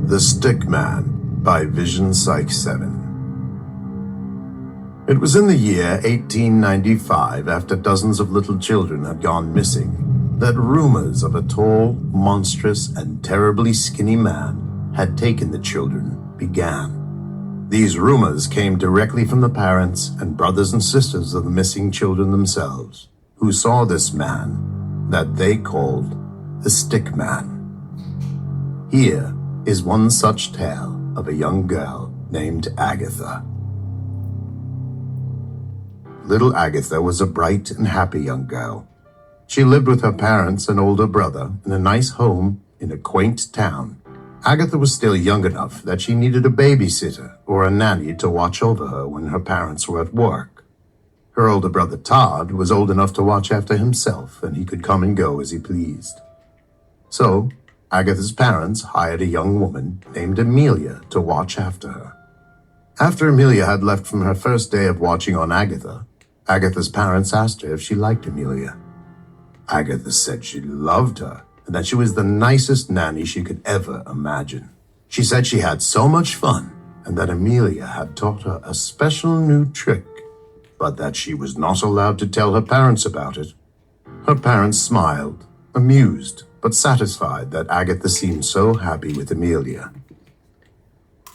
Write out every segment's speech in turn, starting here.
The Stick Man by Vision Psych 7. It was in the year 1895, after dozens of little children had gone missing, that rumors of a tall, monstrous, and terribly skinny man had taken the children began. These rumors came directly from the parents and brothers and sisters of the missing children themselves, who saw this man that they called the Stick Man. Here is one such tale of a young girl named Agatha. Little Agatha was a bright and happy young girl. She lived with her parents and older brother in a nice home in a quaint town. Agatha was still young enough that she needed a babysitter or a nanny to watch over her when her parents were at work. Her older brother Todd was old enough to watch after himself, and he could come and go as he pleased. So, Agatha's parents hired a young woman named Amelia to watch after her. After Amelia had left from her first day of watching on Agatha, Agatha's parents asked her if she liked Amelia. Agatha said she loved her and that she was the nicest nanny she could ever imagine. She said she had so much fun and that Amelia had taught her a special new trick, but that she was not allowed to tell her parents about it. Her parents smiled, amused, but satisfied that Agatha seemed so happy with Amelia.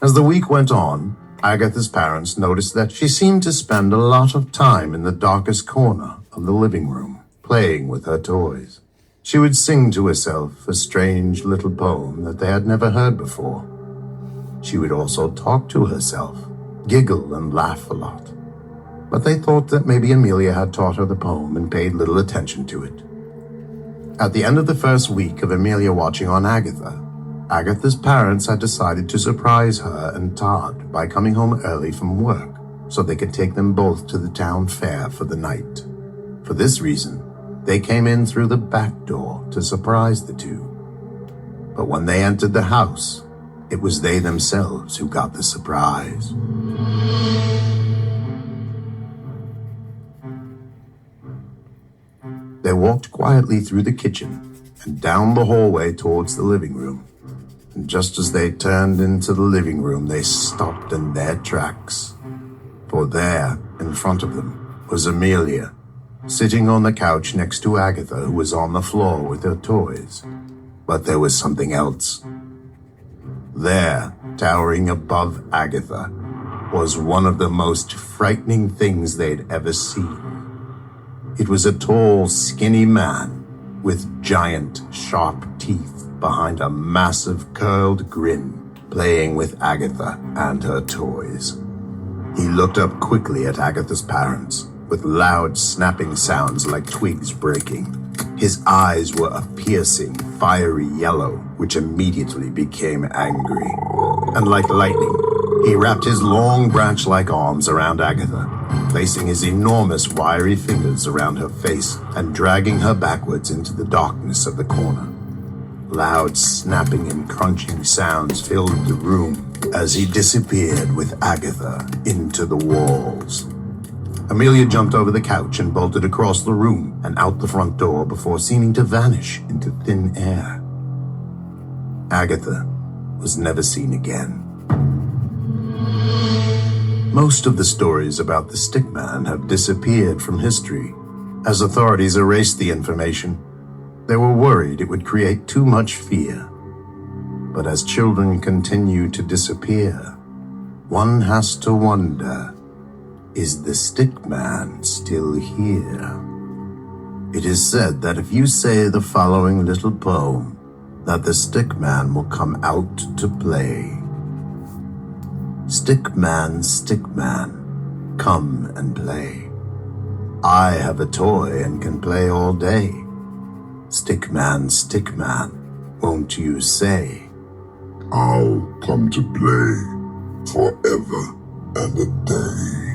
As the week went on, Agatha's parents noticed that she seemed to spend a lot of time in the darkest corner of the living room, playing with her toys. She would sing to herself a strange little poem that they had never heard before. She would also talk to herself, giggle and laugh a lot. But they thought that maybe Amelia had taught her the poem and paid little attention to it. At the end of the first week of Amelia watching on Agatha, Agatha's parents had decided to surprise her and Todd by coming home early from work so they could take them both to the town fair for the night. For this reason, they came in through the back door to surprise the two. But when they entered the house, it was they themselves who got the surprise. They walked quietly through the kitchen and down the hallway towards the living room. And just as they turned into the living room, they stopped in their tracks. For there, in front of them, was Amelia, sitting on the couch next to Agatha, who was on the floor with her toys. But there was something else. There, towering above Agatha, was one of the most frightening things they'd ever seen. It was a tall, skinny man with giant, sharp teeth behind a massive, curled grin, playing with Agatha and her toys. He looked up quickly at Agatha's parents, with loud snapping sounds like twigs breaking. His eyes were a piercing, fiery yellow, which immediately became angry. And like lightning, he wrapped his long branch-like arms around Agatha, placing his enormous wiry fingers around her face and dragging her backwards into the darkness of the corner. Loud snapping and crunching sounds filled the room as he disappeared with Agatha into the walls. Amelia jumped over the couch and bolted across the room and out the front door before seeming to vanish into thin air. Agatha was never seen again. Most of the stories about the Stick Man have disappeared from history. As authorities erased the information, they were worried it would create too much fear. But as children continue to disappear, one has to wonder, is the Stick Man still here? It is said that if you say the following little poem, that the Stick Man will come out to play. Stick man, come and play. I have a toy and can play all day. Stick man, won't you say? I'll come to play forever and a day.